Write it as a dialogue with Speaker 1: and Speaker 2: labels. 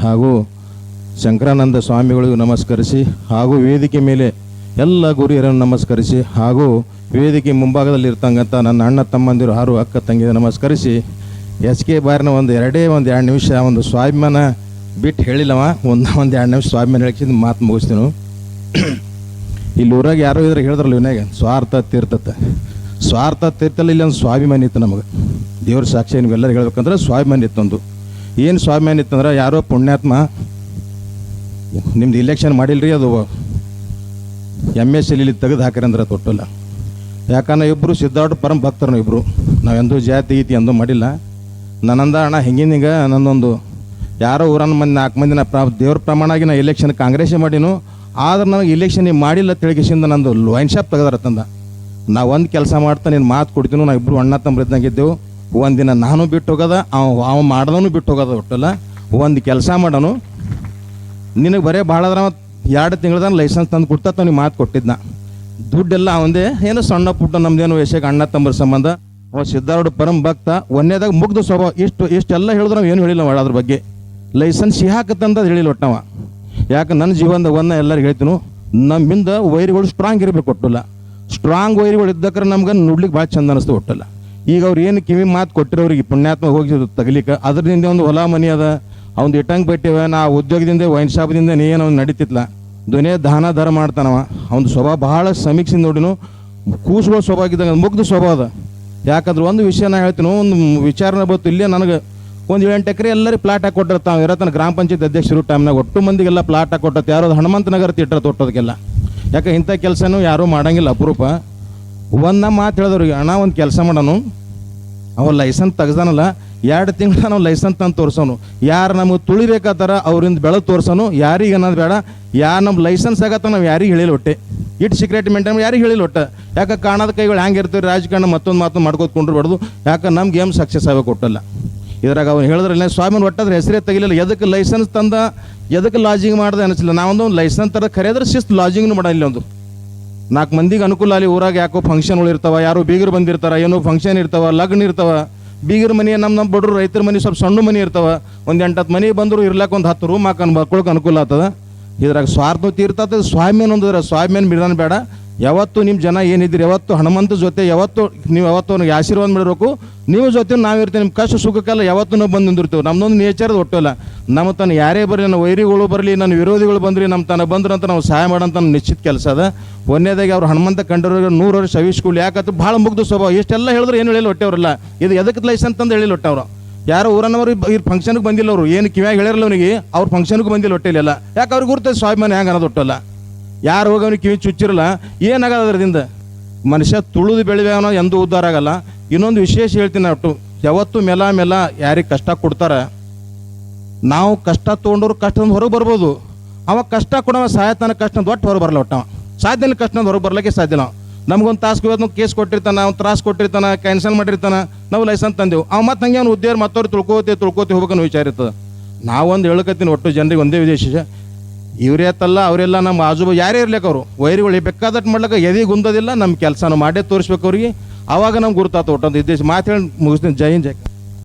Speaker 1: ಹಾಗೂ ಶಂಕರಾನಂದ ಸ್ವಾಮಿಗಳಿಗೂ ನಮಸ್ಕರಿಸಿ, ಹಾಗೂ ವೇದಿಕೆ ಮೇಲೆ ಎಲ್ಲ ಗುರಿಯರನ್ನು ನಮಸ್ಕರಿಸಿ, ಹಾಗೂ ವೇದಿಕೆ ಮುಂಭಾಗದಲ್ಲಿ ಇರ್ತಕ್ಕಂಥ ನನ್ನ ಅಣ್ಣ ತಮ್ಮಂದಿರು ಹಾಗೂ ಅಕ್ಕ ತಂಗಿದ ನಮಸ್ಕರಿಸಿ, ಎಚ್ ಕೆ ಬಾರಿನ ಒಂದು ಎರಡು ನಿಮಿಷ ಒಂದು ಸ್ವಾಭಿಮಾನ ಬಿಟ್ಟು ಹೇಳಿಲ್ಲವ, ಒಂದು 2 ನಿಮಿಷ ಸ್ವಾಭಿಮಾನ ಹೇಳಿಸಿದ ಮಾತು ಮುಗಿಸ್ತೀನು. ಇಲ್ಲಿ ಊರಾಗ ಯಾರೋ ಇದ್ರೆ ಹೇಳಿದ್ರಲ್ಲ ಇವನಾಗ ಸ್ವಾರ್ಥ ತೀರ್ಥಲ್ಲ, ಇಲ್ಲಿ ಒಂದು ಸ್ವಾಭಿಮಾನ ಇತ್ತು ನಮಗೆ. ದೇವ್ರ ಸಾಕ್ಷಿ ನೀವೆಲ್ಲರೂ ಹೇಳ್ಬೇಕಂದ್ರೆ ಸ್ವಾಭಿಮಾನ ಇತ್ತೊಂದು. ಏನು ಸ್ವಾಭಿಮಾನ ಇತ್ತಂದ್ರೆ ಯಾರೋ ಪುಣ್ಯಾತ್ಮ ನಿಮ್ದು ಇಲೆಕ್ಷನ್ ಮಾಡಿಲ್ರಿ, ಅದು MSL ತೆಗೆದು ಹಾಕಿರಂದ್ರೆ ತೊಟ್ಟಲ್ಲ. ಯಾಕಂದ್ರೆ ಇಬ್ಬರು ಸಿದ್ಧಾರ್ಥ ಪರಂ ಭಕ್ತರು ಇಬ್ಬರು, ನಾವೆಂದೂ ಜಾತಿ ಗೀತಿ ಎಂದೂ ಮಾಡಿಲ್ಲ. ನನ್ನಂದ ಅಣ್ಣ ಹಿಂಗಿನೀಗ ನನ್ನೊಂದು ಯಾರೋ ಊರನ್ನ ಮಂದಿ 4 ಮಂದಿನ ದೇವ್ರ ಪ್ರಮಾಣ ಆಗಿ ನಾ ಇಲೆಕ್ಷನ್ ಕಾಂಗ್ರೆಸ್ಸೇ ಮಾಡೀನು, ಆದ್ರೆ ನನಗೆ ಇಲೆಕ್ಷನ್ ನೀವು ಮಾಡಿಲ್ಲ ತಿಳಿಸಿಂದ ನಂದು ವೈನ್ ಶಾಪ್ ತೆಗೆದಾರತ್ತಂದ. ನಾ ಒಂದು ಕೆಲಸ ಮಾಡ್ತಾ ನೀನು ಮಾತು ಕೊಡ್ತೀನಿ, ನಾವು ಇಬ್ಬರು ಅಣ್ಣ ತಮ್ಮರಿದ್ದಂಗಿದ್ದೆವು. ಒಂದಿನ ನಾನು ಬಿಟ್ಟು ಹೋಗೋದ, ಅವ ಮಾಡ್ದವನು ಬಿಟ್ಟು ಹೋಗೋದ. ಒಟ್ಟಲ್ಲ ಒಂದು ಕೆಲಸ ಮಾಡೋನು, ನಿನಗೆ ಬರೀ ಭಾಳದ್ರ 2 ತಿಂಗಳದ ಲೈಸೆನ್ಸ್ ತಂದು ಕೊಡ್ತಾ ನೀವು ಮಾತು ಕೊಟ್ಟಿದ್ನ. ದುಡ್ಡೆಲ್ಲ ಅವಂದೇ, ಏನೋ ಸಣ್ಣ ಪುಟ್ಟ ನಮ್ದೇನು ವಿಷಯಕ್ಕೆ ಅಣ್ಣ ತಮ್ಮರ ಸಂಬಂಧ. ಅವ ಸಿದ್ಧಾರ್ಥ ಪರಂ ಭಕ್ತ, ಒಂದೇದಾಗ ಮುಗ್ದು ಸ್ವಭಾವ. ಇಷ್ಟೆಲ್ಲ ಹೇಳಿದ್ರು ನಾವು ಏನು ಹೇಳಿಲ್ಲ ಅದ್ರ ಬಗ್ಗೆ. ಲೈಸೆನ್ಸ್ ಹಾಕತ್ತಂತ ಹೇಳಿಲ್ಲ ಒಟ್ಟವ. ಯಾಕೆ ನನ್ನ ಜೀವನದಾಗ ಎಲ್ಲರಿಗೆ ಹೇಳ್ತೀನಿ, ನಮ್ಮಿಂದ ವೈರಿಗಳು ಸ್ಟ್ರಾಂಗ್ ಇರಬೇಕು. ಒಟ್ಟಲ್ಲ ಸ್ಟ್ರಾಂಗ್ ವೈರಿಗಳು ಇದ್ದಕ್ರೆ ನಮ್ಗೆ ನೋಡ್ಲಿಕ್ಕೆ ಭಾಳ ಚಂದ ಅನಿಸ್ತು. ಒಟ್ಟಲ್ಲ ಈಗ ಅವ್ರು ಏನು ಕಿವಿ ಮಾತು ಕೊಟ್ಟಿರೋರಿಗೆ ಪುಣ್ಯಾತ್ಮ ಹೋಗಿ ತಗಲಿಕ್ಕೆ, ಅದರಿಂದ ಒಂದು ಹೊಲ ಮನಿ ಅದ, ಅವ್ನು ಇಟ್ಟಂಗೆ ಬಿಟ್ಟಿವ. ನಾ ಉದ್ಯೋಗದಿಂದ ವೈನ್ ಶಾಪ್ದಿಂದ ಏನು ಅವ್ನು ನಡೀತಿತ್ಲ, ದುನಿಯಾ ದಾನ ಧರ ಮಾಡ್ತಾನವ. ಅವ್ನು ಸ್ವಭಾವ ಭಾಳ ಸಮೀಕ್ಷೆ ನೋಡಿನು, ಕೂಸುಗಳ ಸ್ವಭಾವ ಇದ್ದಂಗೆ ಮುಗ್ಧ ಸ್ವಭಾವ ಅದ. ಯಾಕಂದ್ರೆ ಒಂದು ವಿಷಯ ನಾ ಹೇಳ್ತೀನಿ, ಒಂದು ವಿಚಾರನ ಬಂತು. ಇಲ್ಲೇ ನನಗೆ ಒಂದು 8 ಎಕರೆ ಎಲ್ಲರಿಗೆ ಪ್ಲಾಟ್ ಹಾಕಿ ಕೊಟ್ಟಿರ್ತಾವೆ. ಇರತನ ಗ್ರಾಮ ಪಂಚಾಯತ್ ಅಧ್ಯಕ್ಷರು ಟೈಮ್ನಾಗ ಒಟ್ಟು ಮಂದಿಗೆಲ್ಲ ಪ್ಲಾಟ್ ಹಾಕಿ ಕೊಟ್ಟತ್ತೆ. ಯಾರೋ ಹನುಮಂತ ನಗರ ತಿಟ್ಟರೆ ತೊಟ್ಟೋದಕ್ಕೆಲ್ಲ. ಯಾಕೆ ಇಂಥ ಕೆಲಸನೂ ಯಾರೂ ಮಾಡಂಗಿಲ್ಲ, ಅಪರೂಪ. ಒಂದು ಮಾತು ಹೇಳಿದವ್ರಿಗೆ, ಅಣ್ಣ ಒಂದು ಕೆಲಸ ಮಾಡೋನು, ಅವ ಲೈಸೆನ್ಸ್ ತೆಗ್ದಾನಲ್ಲ 2 ತಿಂಗಳ ನಾವು ಲೈಸೆನ್ಸ್ ತಂದು ತೋರ್ಸೋನು. ಯಾರು ನಮಗೆ ತುಳಿಬೇಕಾತಾರ ಅವರಿಂದ ಬೆಳೆದು ತೋರ್ಸೋನು. ಯಾರಿಗೆ ಅನ್ನೋದು ಬೇಡ, ಯಾರು ನಮ್ಮ ಲೈಸೆನ್ಸ್ ಆಗತ್ತ ನಾವು ಯಾರಿಗೆ ಹೇಳಿಲ್ಲ ಒಟ್ಟೆ. ಇಟ್ಟು ಸೀಕ್ರೆಟ್ ಮೇಂಟೈನ್ ಯಾರಿಗೆ ಹೇಳಿಲ್ಲ ಒಟ್ಟೆ. ಯಾಕೆ ಕಾಣದ ಕೈಗಳು ಹ್ಯಾಂಗೆ ಇರ್ತೀವಿ, ರಾಜಕಾರಣ ಮತ್ತೊಂದು ಮಾತು ಮಾಡ್ಕೋತ್ಕೊಂಡಿರ್ಬಾರ್ದು. ಯಾಕೆ ನಮ್ಮ ಗೇಮ್ ಸಕ್ಸಸ್ ಆಗಬೇಕು ಕೊಟ್ಟಲ್ಲ. ಇದ್ರಾಗ ಅವ್ನು ಹೇಳಿದ್ರಲ್ಲ ಸ್ವಾಮಿನ ಒಟ್ಟಾದ್ರೆ ಹೆಸರೇ ತೆಗಿಲಿಲ್ಲ. ಎದಕ್ಕೆ ಲೈಸೆನ್ಸ್ ತಂದ, ಎದಕ್ಕೆ ಲಾಜಿಂಗ್ ಮಾಡಿದೆ ಅನಿಸಿಲ್ಲ. ನಾವೊಂದು ಲೈಸೆನ್ಸ್ ತರ ಕರೆಯೋದ್ರೆ ಶಿಸ್ತು ಲಾಜಿಂಗ್ನು ಮಾಡಿಲ್ಲ. ಒಂದು 4 ಮಂದಿಗೆ ಅನುಕೂಲ ಅಲ್ಲಿ. ಊರಾಗ ಯಾಕೋ ಫಂಕ್ಷನ್ಗಳು ಇರ್ತಾವ, ಯಾರೋ ಬೀಗರು ಬಂದಿರ್ತಾರ, ಏನೋ ಫಂಕ್ಷನ್ ಇರ್ತಾವ, ಲಗ್ನ ಇರ್ತಾವ. ಬೀಗರ ಮನೆ ನಮ್ಮ ಬಡವರು ರೈತರ ಮನೆ ಸ್ವಲ್ಪ ಸಣ್ಣ ಮನೆ ಇರ್ತಾವ. ಒಂದು 8-10 ಮನೆ ಬಂದರು ಇರ್ಲಾಕ ಒಂದು 10 ರೂಮ್ ಹಾಕೊಂಡು ಬರ್ಕೊಳಕ್ಕೆ ಅನುಕೂಲ ಆಗ್ತದ. ಇದ್ರಾಗ ಸ್ವಾರ್ಥ ತೀರ್ತದ. ಸ್ವಾಮ್ಯನ ಒಂದಿದ್ರೆ ಸ್ವಾಮ್ಯನ ಬಿಡೋಣ ಬೇಡ. ಯಾವತ್ತು ನಿಮ್ಮ ಜನ ಏನಿದ್ದೀರಿ, ಯಾವತ್ತು ಹನುಮಂತ ಜೊತೆ ಯಾವತ್ತು ನೀವು ಯಾವತ್ತು ಅವ್ನಿಗೆ ಆಶೀರ್ವಾದ ಮಾಡಬೇಕು. ನೀವು ಜೊತೆ ನಾವಿರ್ತೀವಿ, ನಿಮ್ಮ ಕಷ್ಟ ಸುಖಕ್ಕೆಲ್ಲ ಯಾವತ್ತೂ ನಾವು ಬಂದು ನಿಂದಿರ್ತೀವಿ. ನಮ್ಮದೊಂದು ನೇಚರ್ದು ಒಟ್ಟಲ್ಲ. ನಮ್ಮ ತನ್ನ ಯಾರೇ ಬರಲಿ, ನನ್ನ ವೈರಿಗಳು ಬರಲಿ, ನನ್ನ ವಿರೋಧಿಗಳು ಬಂದ್ರಿ, ನಮ್ಮ ತನ ಬಂದ್ರು ಅಂತ ನಾವು ಸಹಾಯ ಮಾಡೋಂಥ ನಿಶ್ಚಿತ ಕೆಲಸ ಅದ. ಒಂದೇದಾಗಿ ಅವ್ರು ಹನುಮಂತ ಕಂಡವ್ರಿಗೆ 100 ವರ್ಷ ಸವಿಸ್ಕೊಳ್ಳಿ. ಯಾಕಂದ್ರೆ ಭಾಳ ಮುಗ್ದು ಸ್ವಭಾವ. ಇಷ್ಟೆಲ್ಲ ಹೇಳಿದ್ರು ಏನು ಹೇಳಿಲ್ಲ ಹೊಟ್ಟೆ ಅವರಲ್ಲ. ಇದು ಎದಕ್ಕೆ ಲೈಸೆನ್ಸ್ ಅಂತ ಹೇಳಿಲ್ಲ ಹೊಟ್ಟೆ ಅವರು. ಯಾರೋ ಊರನ್ನವರು ಈ ಫಂಕ್ಷನ್ಗೆ ಬಂದಿಲ್ಲ. ಅವರು ಏನು ಕಿವ್ಯಾಗ ಹೇಳಿರಲ್ಲ ಅವನಿಗೆ, ಅವ್ರ ಫಂಕ್ಷನ್ಗೂ ಬಂದಿಲ್ಲ ಹೊಟ್ಟೆಲಿಲ್ಲ. ಯಾಕೆ ಅವ್ರಿಗೆ ಗುರ್ತದೆ ಸ್ವಾಭಿಮಾನ ಹೆಂಗೆ ಅನ್ನೋದು ಒಟ್ಟಲ್ಲ. ಯಾರು ಹೋಗಿ ಅವ್ನಿಗೆ ಕಿವಿ ಚುಚ್ಚಿರಲ್ಲ, ಏನಾಗಲ್ಲ ಅದರಿಂದ. ಮನುಷ್ಯ ತುಳಿದು ಬೆಳಿಬೇಕನೋ ಎಂದೂ ಉದ್ಧಾರ ಆಗಲ್ಲ. ಇನ್ನೊಂದು ವಿಶೇಷ ಹೇಳ್ತೀನಿ, ಒಟ್ಟು ಯಾವತ್ತು ಮೆಲ ಯಾರಿಗೆ ಕಷ್ಟ ಕೊಡ್ತಾರ, ನಾವು ಕಷ್ಟ ತೊಗೊಂಡವ್ರು ಕಷ್ಟದಿಂದ ಹೊರಗೆ ಬರ್ಬೋದು. ಅವಾಗ ಕಷ್ಟ ಕೊಡವ ಸಾಯತನ ಕಷ್ಟ ಒಟ್ಟು ಹೊರಗೆ ಬರಲ್ಲ. ಒಟ್ಟವ ಸಾಧ್ಯನ ಕಷ್ಟದಿಂದ ಹೊರಗೆ ಬರ್ಲಿಕ್ಕೆ ಸಾಧ್ಯ. ನಾವು ನಮ್ಗೊಂದು ತಾಸು ಕೇಸ್ ಕೊಟ್ಟಿರ್ತಾನೆ, ಅವ್ನು ತ್ರಾಸು ಕೊಟ್ಟಿರ್ತಾನೆ, ಕ್ಯಾನ್ಸಲ್ ಮಾಡಿರ್ತಾನೆ, ನಾವು ಲೈಸೆನ್ಸ್ ತಂದೆವು. ಅವ ಮತ್ತೆ ಹಂಗೆ ಅವ್ನು ಉದ್ಯೋಗ ಮತ್ತವ್ರು ತಿಳ್ಕೋತಿ ಹೋಗ್ಬೇಕನ್ನೋ ವಿಚಾರ ಇರ್ತದೆ. ನಾವೊಂದು ಹೇಳ್ಕತ್ತೀನಿ, ಒಟ್ಟು ಜನರಿಗೆ ಒಂದೇ ವಿದೇಶ, ಇವರೇ ತಲ್ಲ ಅವರೆಲ್ಲ ನಮ್ಮ ಆಜುಬಾಜು ಯಾರೇ ಇರ್ಲಿಕ್ಕೆ ಅವರು ವೈರಿಗಳು ಬೇಕಾದಟ್ಟು ಮಾಡ್ಲಿಕ್ಕೆ ಎದೆ ಗುಂದೋದಿಲ್ಲ. ನಮ್ಮ ಕೆಲಸ ನಾವು ಮಾಡೇ ತೋರಿಸ್ಬೇಕು ಅವ್ರಿಗೆ. ಆವಾಗ ನಮ್ಗೆ ಗುರುತಾತ. ಒಟ್ಟೊಂದು ಇದ್ದೇಶ ಮಾತು ಹೇಳಿ ಮುಗಿಸ್ತೀನಿ. ಜೈ ಹಿಂದ್ ಜೈ.